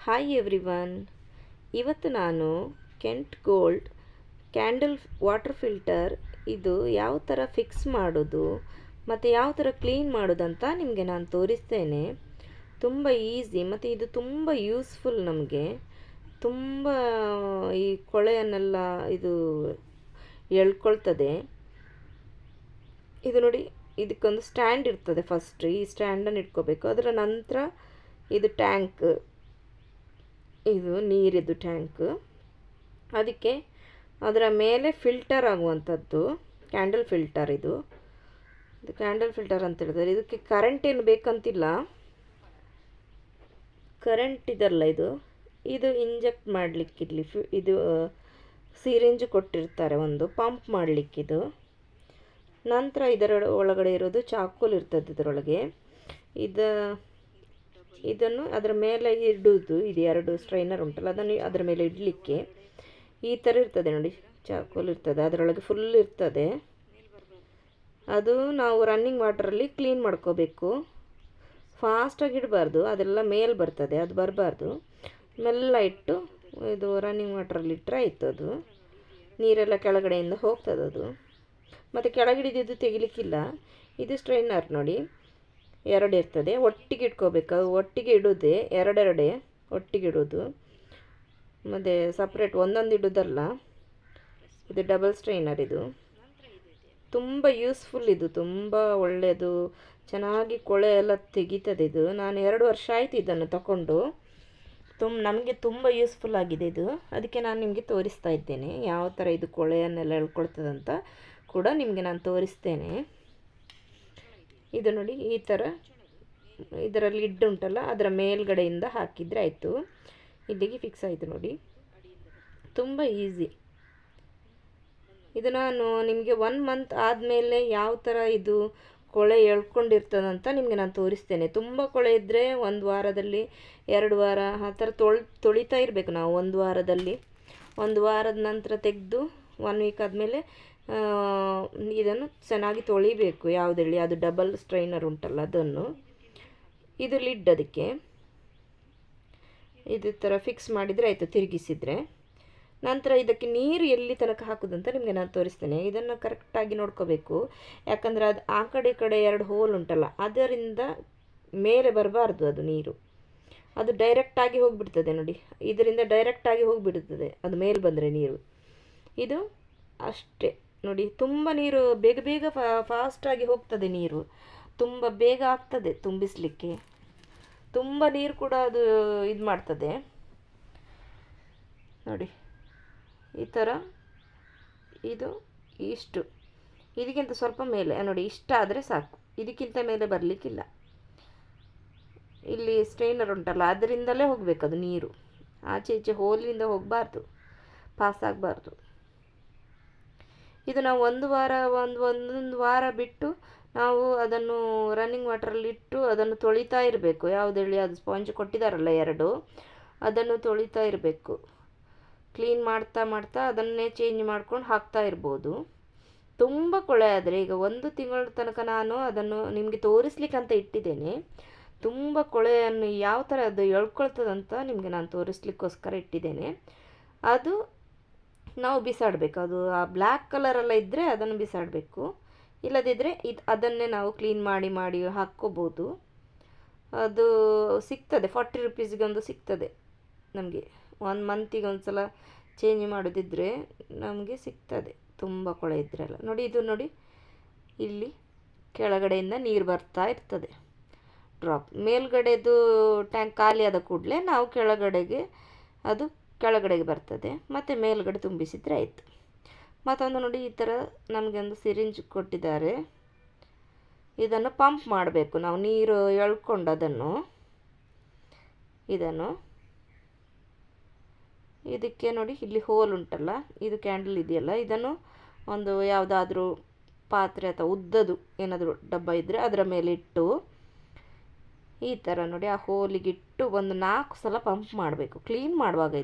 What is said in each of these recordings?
Hi everyone. ಇವತ್ತು ನಾನು Kent gold candle water filter ಇದು ಯಾವ ಥರ ಫಿಕ್ಸ್ ಮಾಡೋದು ಮತ್ತು ಯಾವ ಥರ ಕ್ಲೀನ್ ಮಾಡೋದಂತ ನಿಮಗೆ ನಾನು ತೋರಿಸ್ತೇನೆ. ತುಂಬ ಈಸಿ ಮತ್ತು ಇದು ತುಂಬ ಯೂಸ್ಫುಲ್. ನಮಗೆ ತುಂಬ ಈ ಕೊಳೆಯನ್ನೆಲ್ಲ ಇದು ಎಳ್ಕೊಳ್ತದೆ. ಇದು ನೋಡಿ, ಇದಕ್ಕೊಂದು ಸ್ಟ್ಯಾಂಡ್ ಇರ್ತದೆ. ಫಸ್ಟ್ ಈ ಸ್ಟ್ಯಾಂಡನ್ನು ಇಟ್ಕೋಬೇಕು. ಅದರ ನಂತರ ಇದು ಟ್ಯಾಂಕ್, ಇದು ನೀರಿದ್ದು ಟ್ಯಾಂಕ್. ಅದಕ್ಕೆ ಅದರ ಮೇಲೆ ಫಿಲ್ಟರ್ ಆಗುವಂಥದ್ದು ಕ್ಯಾಂಡಲ್ ಫಿಲ್ಟರ್. ಇದು ಕ್ಯಾಂಡಲ್ ಫಿಲ್ಟರ್ ಅಂತ ಹೇಳಿದ್ರೆ ಇದಕ್ಕೆ ಕರೆಂಟ್ ಏನು ಬೇಕಂತಿಲ್ಲ. ಕರೆಂಟ್ ಇದಲ್ಲ, ಇದು ಇಂಜೆಕ್ಟ್ ಮಾಡಲಿಕ್ಕಿರಲಿ. ಇದು ಸಿರಿಂಜ್ ಕೊಟ್ಟಿರ್ತಾರೆ, ಒಂದು ಪಂಪ್ ಮಾಡಲಿಕ್ಕಿದು. ನಂತರ ಇದರ ಒಳಗಡೆ ಇರೋದು ಚಾಕೋಲ್ ಇರ್ತದೆ ಇದರೊಳಗೆ. ಇದನ್ನು ಅದರ ಮೇಲೆ ಇಡುವುದು. ಇದು ಎರಡು ಸ್ಟ್ರೈನರ್ ಉಂಟಲ್ಲ, ಅದನ್ನು ಅದರ ಮೇಲೆ ಇಡಲಿಕ್ಕೆ ಈ ಥರ ಇರ್ತದೆ ನೋಡಿ. ಚಾಕೋಲ್ ಇರ್ತದೆ, ಅದರೊಳಗೆ ಫುಲ್ ಇರ್ತದೆ. ಅದು ನಾವು ರನ್ನಿಂಗ್ ವಾಟರಲ್ಲಿ ಕ್ಲೀನ್ ಮಾಡ್ಕೋಬೇಕು. ಫಾಸ್ಟಾಗಿ ಇಡಬಾರ್ದು, ಅದೆಲ್ಲ ಮೇಲೆ ಬರ್ತದೆ, ಅದು ಬರಬಾರ್ದು. ಮೆಲ್ಲ ಇಟ್ಟು ಇದು ರನ್ನಿಂಗ್ ವಾಟರಲ್ಲಿ ಇಟ್ಟರೆ ಆಯಿತು. ಅದು ನೀರೆಲ್ಲ ಕೆಳಗಡೆಯಿಂದ ಹೋಗ್ತದೆ ಅದು. ಮತ್ತು ಕೆಳಗಿಡಿದ್ದು ತೆಗಿಲಿಕ್ಕಿಲ್ಲ. ಇದು ಸ್ಟ್ರೈನರ್ ನೋಡಿ, ಎರಡು ಇರ್ತದೆ. ಒಟ್ಟಿಗೆ ಇಟ್ಕೋಬೇಕು, ಅದು ಒಟ್ಟಿಗೆ ಇಡೋದೆ, ಎರಡೆರಡೆ ಒಟ್ಟಿಗೆ ಇಡೋದು. ಮತ್ತು ಸಪ್ರೇಟ್ ಒಂದೊಂದು ಇಡೋದಲ್ಲ. ಇದು ಡಬಲ್ ಸ್ಟ್ರೈನರ್. ಇದು ತುಂಬ ಯೂಸ್ಫುಲ್. ಇದು ತುಂಬ ಒಳ್ಳೆಯದು, ಚೆನ್ನಾಗಿ ಕೊಳೆ ಎಲ್ಲ ತೆಗಿತದೆ. ಇದು ನಾನು 2 ವರ್ಷ ಆಯಿತು ಇದನ್ನು ತಗೊಂಡು. ನಮಗೆ ತುಂಬ ಯೂಸ್ಫುಲ್ ಆಗಿದೆ ಇದು. ಅದಕ್ಕೆ ನಾನು ನಿಮಗೆ ತೋರಿಸ್ತಾ ಇದ್ದೇನೆ ಯಾವ ಥರ ಇದು ಕೊಳೆಯನ್ನೆಲ್ಲ ಎಳ್ಕೊಳ್ತದಂತ ಕೂಡ ನಿಮಗೆ ನಾನು ತೋರಿಸ್ತೇನೆ. ಇದು ನೋಡಿ, ಈ ಥರ ಇದರ ಲಿಡ್ ಉಂಟಲ್ಲ, ಅದರ ಮೇಲ್ಗಡೆಯಿಂದ ಹಾಕಿದರೆ ಆಯಿತು. ಇಲ್ಲಿಗೆ ಫಿಕ್ಸ್ ಆಯಿತು ನೋಡಿ. ತುಂಬ ಈಸಿ. ಇದು ನಾನು ನಿಮಗೆ 1 ಮಂತ್ ಆದಮೇಲೆ ಯಾವ ಥರ ಇದು ಕೊಳೆ ಎಳ್ಕೊಂಡಿರ್ತದಂತ ನಿಮಗೆ ನಾನು ತೋರಿಸ್ತೇನೆ. ತುಂಬ ಕೊಳೆ ಇದ್ದರೆ 1 ವಾರದಲ್ಲಿ 2 ವಾರ ಆ ಥರ ತೊಳಿತಾ ಇರಬೇಕು ನಾವು. 1 ವಾರದಲ್ಲಿ 1 ವಾರದ ನಂತರ ತೆಗೆದು 1 ವೀಕ್ ಆದಮೇಲೆ ಇದನ್ನು ಚೆನ್ನಾಗಿ ತೊಳಿಬೇಕು. ಯಾವುದೆಲ್ಲಿ ಅದು ಡಬಲ್ ಸ್ಟ್ರೈನರ್ ಉಂಟಲ್ಲ ಅದನ್ನು. ಇದು ಲಿಡ್, ಅದಕ್ಕೆ ಇದೇ ಥರ ಫಿಕ್ಸ್ ಮಾಡಿದರೆ ಆಯಿತು, ತಿರುಗಿಸಿದರೆ. ನಂತರ ಇದಕ್ಕೆ ನೀರು ಎಲ್ಲಿ ತನಕ ಹಾಕೋದಂತ ನಿಮಗೆ ನಾನು ತೋರಿಸ್ತೇನೆ. ಇದನ್ನು ಕರೆಕ್ಟಾಗಿ ನೋಡ್ಕೋಬೇಕು, ಯಾಕಂದರೆ ಅದು ಆ ಕಡೆ ಈ ಕಡೆ 2 ಹೋಲ್ ಉಂಟಲ್ಲ, ಅದರಿಂದ ಮೇಲೆ ಬರಬಾರ್ದು ಅದು ನೀರು. ಅದು ಡೈರೆಕ್ಟಾಗಿ ಹೋಗಿಬಿಡ್ತದೆ ನೋಡಿ, ಇದರಿಂದ ಡೈರೆಕ್ಟಾಗಿ ಹೋಗಿಬಿಡ್ತದೆ ಅದು ಮೇಲೆ ಬಂದರೆ ನೀರು. ಇದು ಅಷ್ಟೇ ನೋಡಿ. ತುಂಬ ನೀರು ಬೇಗ ಬೇಗ ಫಾಸ್ಟಾಗಿ ಹೋಗ್ತದೆ ನೀರು, ತುಂಬ ಬೇಗ ಆಗ್ತದೆ ತುಂಬಿಸಲಿಕ್ಕೆ. ತುಂಬ ನೀರು ಕೂಡ ಅದು ಇದು ಮಾಡ್ತದೆ ನೋಡಿ. ಈ ಥರ ಇದು ಇಷ್ಟು, ಇದಕ್ಕಿಂತ ಸ್ವಲ್ಪ ಮೇಲೆ ನೋಡಿ, ಇಷ್ಟಾದರೆ ಸಾಕು. ಇದಕ್ಕಿಂತ ಮೇಲೆ ಬರಲಿಕ್ಕಿಲ್ಲ. ಇಲ್ಲಿ ಸ್ಟ್ರೈನರ್ ಉಂಟಲ್ಲ, ಅದರಿಂದಲೇ ಹೋಗಬೇಕು ಅದು ನೀರು. ಆಚೆ ಈಚೆ ಹೋಲಿನಿಂದ ಹೋಗಬಾರ್ದು, ಪಾಸ್ ಆಗಬಾರ್ದು. ಇದು ನಾವು ಒಂದೊಂದು ವಾರ ಬಿಟ್ಟು ನಾವು ಅದನ್ನು ರನ್ನಿಂಗ್ ವಾಟರಲ್ಲಿ ಇಟ್ಟು ಅದನ್ನು ತೊಳಿತಾ ಇರಬೇಕು. ಯಾವುದೇಳಿ ಅದು ಸ್ಪಾಂಜ್ ಕೊಟ್ಟಿದ್ದಾರಲ್ಲ 2, ಅದನ್ನು ತೊಳಿತಾ ಇರಬೇಕು. ಕ್ಲೀನ್ ಮಾಡ್ತಾ ಮಾಡ್ತಾ ಅದನ್ನೇ ಚೇಂಜ್ ಮಾಡ್ಕೊಂಡು ಹಾಕ್ತಾ ಇರ್ಬೋದು. ತುಂಬ ಕೊಳೆ ಆದರೆ, ಈಗ 1 ತಿಂಗಳ ತನಕ ನಾನು ಅದನ್ನು ನಿಮಗೆ ತೋರಿಸ್ಲಿಕ್ಕಂತ ಇಟ್ಟಿದ್ದೇನೆ. ತುಂಬ ಕೊಳೆಯನ್ನು ಯಾವ ಥರ ಅದು ಎಳ್ಕೊಳ್ತದಂತ ನಿಮಗೆ ನಾನು ತೋರಿಸ್ಲಿಕ್ಕೋಸ್ಕರ ಇಟ್ಟಿದ್ದೇನೆ. ಅದು ನಾವು ಬಿಸಾಡಬೇಕು. ಅದು ಆ ಬ್ಲ್ಯಾಕ್ ಕಲರೆಲ್ಲ ಇದ್ದರೆ ಅದನ್ನು ಬಿಸಾಡಬೇಕು. ಇಲ್ಲದಿದ್ದರೆ ಅದನ್ನೇ ನಾವು ಕ್ಲೀನ್ ಮಾಡಿ ಹಾಕ್ಕೋಬೋದು. ಅದು ಸಿಗ್ತದೆ 40 ರುಪೀಸ್ಗೆ ಒಂದು ಸಿಗ್ತದೆ ನಮಗೆ. 1 ಮಂತಿಗೆ ಒಂದು ಸಲ ಚೇಂಜ್ ಮಾಡೋದಿದ್ದರೆ ನಮಗೆ ಸಿಗ್ತದೆ, ತುಂಬ ಕೊಳೆ ಇದ್ದರೆ ಎಲ್ಲ. ನೋಡಿ, ಇದು ನೋಡಿ, ಇಲ್ಲಿ ಕೆಳಗಡೆಯಿಂದ ನೀರು ಬರ್ತಾ ಇರ್ತದೆ ಡ್ರಾಪ್. ಮೇಲ್ಗಡೆದು ಟ್ಯಾಂಕ್ ಖಾಲಿ ಆದ ಕೂಡಲೇ ನಾವು ಕೆಳಗಡೆಗೆ ಬರ್ತದೆ, ಮತ್ತು ಮೇಲ್ಗಡೆ ತುಂಬಿಸಿದರೆ ಆಯಿತು. ಮತ್ತೊಂದು ನೋಡಿ, ಈ ಥರ ನಮಗೆ ಒಂದು ಸಿರಿಂಜ್ ಕೊಟ್ಟಿದ್ದಾರೆ. ಇದನ್ನು ಪಂಪ್ ಮಾಡಬೇಕು ನಾವು, ನೀರು ಎಳ್ಕೊಂಡು ಇದನ್ನು ಇದಕ್ಕೆ ನೋಡಿ, ಇಲ್ಲಿ ಹೋಲ್ ಉಂಟಲ್ಲ, ಇದು ಕ್ಯಾಂಡಲ್ ಇದೆಯಲ್ಲ, ಇದನ್ನು ಒಂದು ಯಾವುದಾದ್ರೂ ಪಾತ್ರೆ ಅಥವಾ ಉದ್ದದು ಏನಾದರೂ ಡಬ್ಬ ಇದ್ದರೆ ಅದರ ಮೇಲೆ ಇಟ್ಟು ಈ ಥರ ನೋಡಿ, ಆ ಹೋಲಿಗಿಟ್ಟು ಒಂದು 4 ಸಲ ಪಂಪ್ ಮಾಡಬೇಕು. ಕ್ಲೀನ್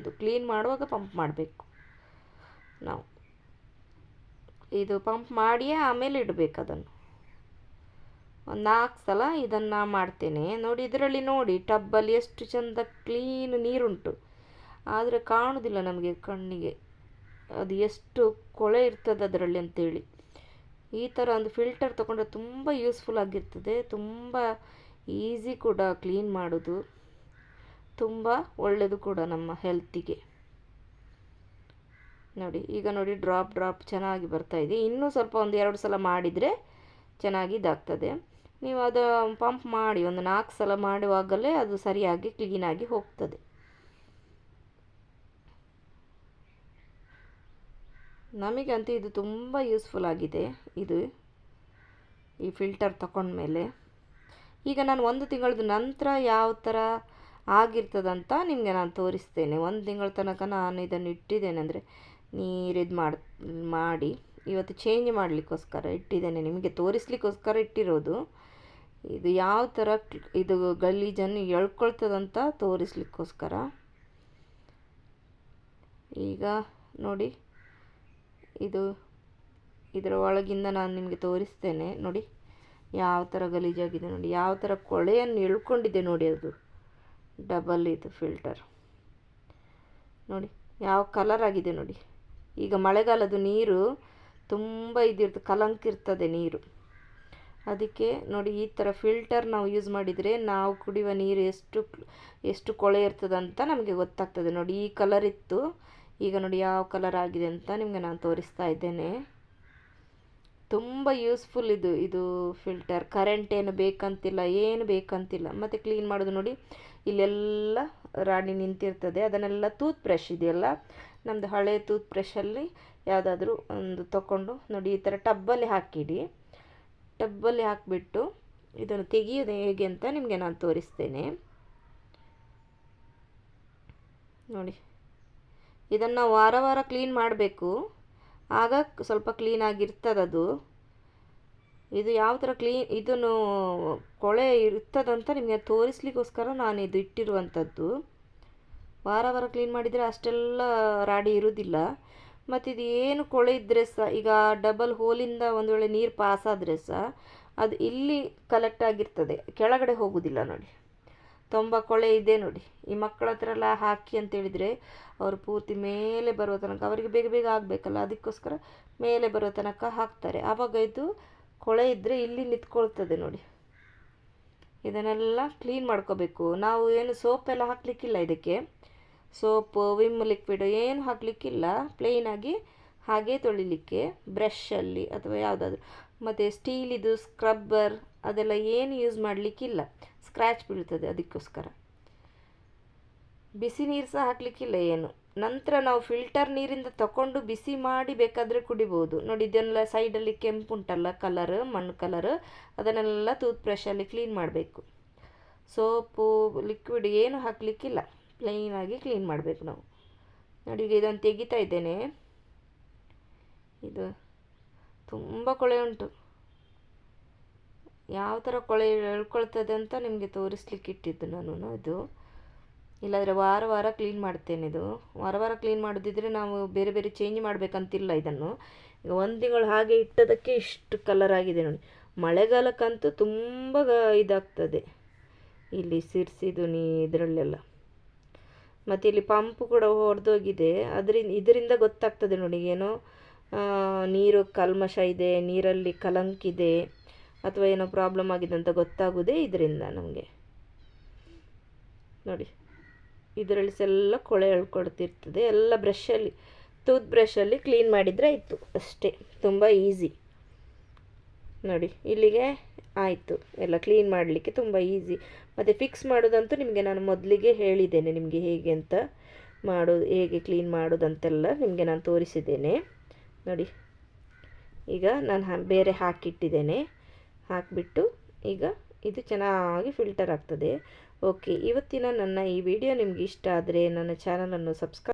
ಮಾಡುವಾಗ ಪಂಪ್ ಮಾಡಬೇಕು ನಾವು. ಇದು ಪಂಪ್ ಮಾಡಿಯೇ ಆಮೇಲೆ ಇಡಬೇಕು ಅದನ್ನು. ಒಂದು 4 ಸಲ ಇದನ್ನು ಮಾಡ್ತೇನೆ ನೋಡಿ. ಇದರಲ್ಲಿ ನೋಡಿ ಟಬ್ಬಲ್ಲಿ ಎಷ್ಟು ಚೆಂದ ಕ್ಲೀನ್ ನೀರುಂಟು, ಆದರೆ ಕಾಣುವುದಿಲ್ಲ ನಮಗೆ ಕಣ್ಣಿಗೆ ಅದು ಎಷ್ಟು ಕೊಳೆ ಇರ್ತದೆ ಅದರಲ್ಲಿ ಅಂತೇಳಿ. ಈ ಥರ ಒಂದು ಫಿಲ್ಟರ್ ತೊಗೊಂಡ್ರೆ ತುಂಬ ಯೂಸ್ಫುಲ್ ಆಗಿರ್ತದೆ, ತುಂಬ ಈಸಿ ಕೂಡ ಕ್ಲೀನ್ ಮಾಡೋದು, ತುಂಬ ಒಳ್ಳೆಯದು ಕೂಡ ನಮ್ಮ ಹೆಲ್ತಿಗೆ. ನೋಡಿ ಈಗ ನೋಡಿ ಡ್ರಾಪ್ ಚೆನ್ನಾಗಿ ಬರ್ತಾಯಿದೆ. ಇನ್ನೂ ಸ್ವಲ್ಪ ಒಂದು 2 ಸಲ ಮಾಡಿದರೆ ಚೆನ್ನಾಗಿ ಇದಾಗ್ತದೆ. ನೀವು ಅದು ಪಂಪ್ ಮಾಡಿ ಒಂದು 4 ಸಲ ಮಾಡುವಾಗಲೇ ಅದು ಸರಿಯಾಗಿ ಕ್ಲೀನಾಗಿ ಹೋಗ್ತದೆ. ನಮಗಂತೂ ಇದು ತುಂಬ ಯೂಸ್ಫುಲ್ ಆಗಿದೆ ಇದು, ಈ ಫಿಲ್ಟರ್ ತಗೊಂಡ್ಮೇಲೆ. ಈಗ ನಾನು 1 ತಿಂಗಳದ ನಂತರ ಯಾವ ಥರ ಆಗಿರ್ತದಂತ ನಿಮಗೆ ನಾನು ತೋರಿಸ್ತೇನೆ. 1 ತಿಂಗಳ ತನಕ ನಾನು ಇದನ್ನು ಇಟ್ಟಿದ್ದೇನೆ, ಅಂದರೆ ನೀರಿದು ಮಾಡಿ ಇವತ್ತು ಚೇಂಜ್ ಮಾಡಲಿಕ್ಕೋಸ್ಕರ ಇಟ್ಟಿದ್ದೇನೆ, ನಿಮಗೆ ತೋರಿಸ್ಲಿಕ್ಕೋಸ್ಕರ ಇಟ್ಟಿರೋದು. ಇದು ಯಾವ ಥರ ಇದು ಗಲೀಜನ್ನು ಎಳ್ಕೊಳ್ತದಂತ ತೋರಿಸ್ಲಿಕ್ಕೋಸ್ಕರ. ಈಗ ನೋಡಿ ಇದರ ಒಳಗಿಂದ ನಾನು ನಿಮಗೆ ತೋರಿಸ್ತೇನೆ. ನೋಡಿ ಯಾವ ಥರ ಗಲೀಜಾಗಿದೆ ನೋಡಿ, ಯಾವ ಥರ ಕೊಳೆಯನ್ನು ಎಳ್ಕೊಂಡಿದೆ ನೋಡಿ. ಅದು ಡಬಲ್ ಇದು ಫಿಲ್ಟರ್ ನೋಡಿ ಯಾವ ಕಲರ್ ಆಗಿದೆ ನೋಡಿ. ಈಗ ಮಳೆಗಾಲದ ನೀರು ತುಂಬ ಕಲಂಕ ಇರ್ತದೆ ನೀರು, ಅದಕ್ಕೆ ನೋಡಿ ಈ ಥರ ಫಿಲ್ಟರ್ ನಾವು ಯೂಸ್ ಮಾಡಿದರೆ ನಾವು ಕುಡಿಯುವ ನೀರು ಎಷ್ಟು ಕೊಳೆ ಇರ್ತದಂತ ನಮಗೆ ಗೊತ್ತಾಗ್ತದೆ. ನೋಡಿ ಈ ಕಲರ್ ಇತ್ತು, ಈಗ ನೋಡಿ ಯಾವ ಕಲರ್ ಆಗಿದೆ ಅಂತ ನಿಮಗೆ ನಾನು ತೋರಿಸ್ತಾ ಇದ್ದೇನೆ. ತುಂಬ ಯೂಸ್ಫುಲ್ ಇದು ಫಿಲ್ಟರ್. ಕರೆಂಟ್ ಏನು ಬೇಕಂತಿಲ್ಲ, ಏನು ಬೇಕಂತಿಲ್ಲ. ಮತ್ತು ಕ್ಲೀನ್ ಮಾಡೋದು ನೋಡಿ, ಇಲ್ಲೆಲ್ಲ ರಾಡಿ ನಿಂತಿರ್ತದೆ, ಅದನ್ನೆಲ್ಲ ಟೂತ್ ಬ್ರಷ್ ಇದೆಯಲ್ಲ, ನಮ್ಮದು ಹಳೆ ಟೂತ್ ಬ್ರಷಲ್ಲಿ ಯಾವುದಾದ್ರೂ ಒಂದು ತಗೊಂಡು ನೋಡಿ ಈ ಥರ ಟಬ್ಬಲ್ಲಿ ಹಾಕಿಡಿ. ಟಬ್ಬಲ್ಲಿ ಹಾಕಿಬಿಟ್ಟು ಇದನ್ನು ತೆಗೆಯೋದು ಹೇಗೆ ಅಂತ ನಿಮಗೆ ನಾನು ತೋರಿಸ್ತೇನೆ. ನೋಡಿ ಇದನ್ನು ವಾರ ವಾರ ಕ್ಲೀನ್ ಮಾಡಬೇಕು, ಆಗ ಸ್ವಲ್ಪ ಕ್ಲೀನಾಗಿರ್ತದದು. ಇದು ಯಾವ ಥರ ಇದನ್ನು ಕೊಳೆ ಇರ್ತದಂತ ನಿಮಗೆ ತೋರಿಸ್ಲಿಕ್ಕೋಸ್ಕರ ನಾನು ಇದು ಇಟ್ಟಿರುವಂಥದ್ದು. ವಾರ ವಾರ ಕ್ಲೀನ್ ಮಾಡಿದರೆ ಅಷ್ಟೆಲ್ಲ ರಾಡಿ ಇರುವುದಿಲ್ಲ. ಮತ್ತು ಇದು ಏನು ಕೊಳೆ ಇದ್ದರೆ ಸಹ, ಈಗ ಡಬಲ್ ಹೋಲಿಂದ ಒಂದು ವೇಳೆ ನೀರು ಪಾಸಾದರೆ ಸಹ ಅದು ಇಲ್ಲಿ ಕಲೆಕ್ಟ್ ಆಗಿರ್ತದೆ, ಕೆಳಗಡೆ ಹೋಗೋದಿಲ್ಲ ನೋಡಿ. ತುಂಬ ಕೊಳೆ ಇದೆ ನೋಡಿ. ಈ ಮಕ್ಕಳ ಹತ್ರ ಎಲ್ಲ ಹಾಕಿ ಅಂತೇಳಿದರೆ ಅವರು ಪೂರ್ತಿ ಮೇಲೆ ಬರುವ ತನಕ, ಅವರಿಗೆ ಬೇಗ ಬೇಗ ಆಗಬೇಕಲ್ಲ, ಅದಕ್ಕೋಸ್ಕರ ಮೇಲೆ ಬರೋ ತನಕ ಹಾಕ್ತಾರೆ. ಆವಾಗ ಇದು ಕೊಳೆ ಇದ್ದರೆ ಇಲ್ಲಿ ನಿಂತ್ಕೊಳ್ತದೆ ನೋಡಿ. ಇದನ್ನೆಲ್ಲ ಕ್ಲೀನ್ ಮಾಡ್ಕೋಬೇಕು. ನಾವು ಏನು ಸೋಪೆಲ್ಲ ಹಾಕಲಿಕ್ಕಿಲ್ಲ ಇದಕ್ಕೆ, ಸೋಪು ವಿಮ್ ಲಿಕ್ವಿಡ್ ಏನು ಹಾಕಲಿಕ್ಕಿಲ್ಲ, ಪ್ಲೇನಾಗಿ ಹಾಗೇ ತೊಳಿಲಿಕ್ಕೆ ಬ್ರಷಲ್ಲಿ ಅಥವಾ ಯಾವುದಾದ್ರೂ. ಮತ್ತು ಸ್ಟೀಲಿದು ಸ್ಕ್ರಬ್ಬರ್ ಅದೆಲ್ಲ ಏನು ಯೂಸ್ ಮಾಡಲಿಕ್ಕಿಲ್ಲ, ಸ್ಕ್ರ್ಯಾಚ್ ಬೀಳ್ತದೆ, ಅದಕ್ಕೋಸ್ಕರ. ಬಿಸಿ ನೀರು ಸಹ ಹಾಕಲಿಕ್ಕಿಲ್ಲ ಏನು. ನಂತರ ನಾವು ಫಿಲ್ಟರ್ ನೀರಿಂದ ತಗೊಂಡು ಬಿಸಿ ಮಾಡಿ ಬೇಕಾದರೆ ಕುಡಿಬೋದು ನೋಡಿ. ಇದನ್ನೆಲ್ಲ ಸೈಡಲ್ಲಿ ಕೆಂಪು ಉಂಟಲ್ಲ ಕಲರ್, ಮಣ್ಣು ಕಲರ್, ಅದನ್ನೆಲ್ಲ ಟೂತ್ ಬ್ರಷಲ್ಲಿ ಕ್ಲೀನ್ ಮಾಡಬೇಕು. ಸೋಪು ಲಿಕ್ವಿಡ್ ಏನು ಹಾಕಲಿಕ್ಕಿಲ್ಲ, ಪ್ಲೈನಾಗಿ ಕ್ಲೀನ್ ಮಾಡಬೇಕು ನಾವು ನೋಡಿ. ಈಗ ಇದನ್ನು ತೆಗಿತಾ ಇದ್ದೇನೆ. ಇದು ತುಂಬ ಕೊಳೆ ಉಂಟು, ಯಾವ ಥರ ಕೊಳೆ ಎಳ್ಕೊಳ್ತದೆ ಅಂತ ನಿಮಗೆ ತೋರಿಸ್ಲಿಕ್ಕೆ ಇಟ್ಟಿದ್ದು ನಾನು ಇದು. ಇಲ್ಲಾಂದರೆ ವಾರ ವಾರ ಕ್ಲೀನ್ ಮಾಡ್ತೇನೆ. ಇದು ವಾರ ವಾರ ಕ್ಲೀನ್ ಮಾಡೋದಿದ್ರೆ ನಾವು ಬೇರೆ ಬೇರೆ ಚೇಂಜ್ ಮಾಡಬೇಕಂತಿಲ್ಲ ಇದನ್ನು. ಈಗ 1 ತಿಂಗಳು ಹಾಗೆ ಇಟ್ಟದಕ್ಕೆ ಇಷ್ಟು ಕಲರ್ ಆಗಿದೆ ನೋಡಿ. ಮಳೆಗಾಲಕ್ಕಂತೂ ತುಂಬ ಇದಾಗ್ತದೆ ಇಲ್ಲಿ ಸಿರ್ಸಿದು ಇದರಲ್ಲೆಲ್ಲ. ಮತ್ತು ಇಲ್ಲಿ ಪಂಪು ಕೂಡ ಹೊಡೆದೋಗಿದೆ, ಇದರಿಂದ ಗೊತ್ತಾಗ್ತದೆ ನೋಡಿ. ಏನೋ ನೀರು ಕಲ್ಮಶ ಇದೆ, ನೀರಲ್ಲಿ ಕಲಂಕಿದೆ, ಅಥವಾ ಏನೋ ಪ್ರಾಬ್ಲಮ್ ಆಗಿದೆ ಅಂತ ಗೊತ್ತಾಗೋದೇ ಇದರಿಂದ ನಮಗೆ ನೋಡಿ. ಇದರಲ್ಲಿ ಎಲ್ಲ ಕೊಳೆ ಎಳ್ಕೊಡ್ತಿರ್ತದೆ. ಎಲ್ಲ ಬ್ರಷಲ್ಲಿ, ಟೂತ್ ಬ್ರಷಲ್ಲಿ ಕ್ಲೀನ್ ಮಾಡಿದರೆ ಆಯಿತು ಅಷ್ಟೇ, ತುಂಬ ಈಸಿ ನೋಡಿ. ಇಲ್ಲಿಗೆ ಆಯಿತು, ಎಲ್ಲ ಕ್ಲೀನ್ ಮಾಡಲಿಕ್ಕೆ ತುಂಬ ಈಸಿ. ಮತ್ತು ಫಿಕ್ಸ್ ಮಾಡೋದಂತೂ ನಿಮಗೆ ನಾನು ಮೊದಲಿಗೆ ಹೇಳಿದ್ದೇನೆ, ನಿಮಗೆ ಹೇಗೆ ಅಂತ ಮಾಡೋದು, ಹೇಗೆ ಕ್ಲೀನ್ ಮಾಡೋದಂತೆಲ್ಲ ನಿಮಗೆ ನಾನು ತೋರಿಸಿದ್ದೇನೆ ನೋಡಿ. ಈಗ ನಾನು ಬೇರೆ ಹಾಕಿಟ್ಟಿದ್ದೇನೆ, ಹಾಕಿಬಿಟ್ಟು ಈಗ ಇದು ಚೆನ್ನಾಗಿ ಫಿಲ್ಟರ್ ಆಗ್ತದೆ. ಓಕೆ, ಇವತ್ತಿನ ನನ್ನ ಈ ವಿಡಿಯೋ ನಿಮಗೆ ಇಷ್ಟ ಆದರೆ ನನ್ನ ಚಾನಲನ್ನು ಸಬ್ಸ್ಕ್ರೈಬ್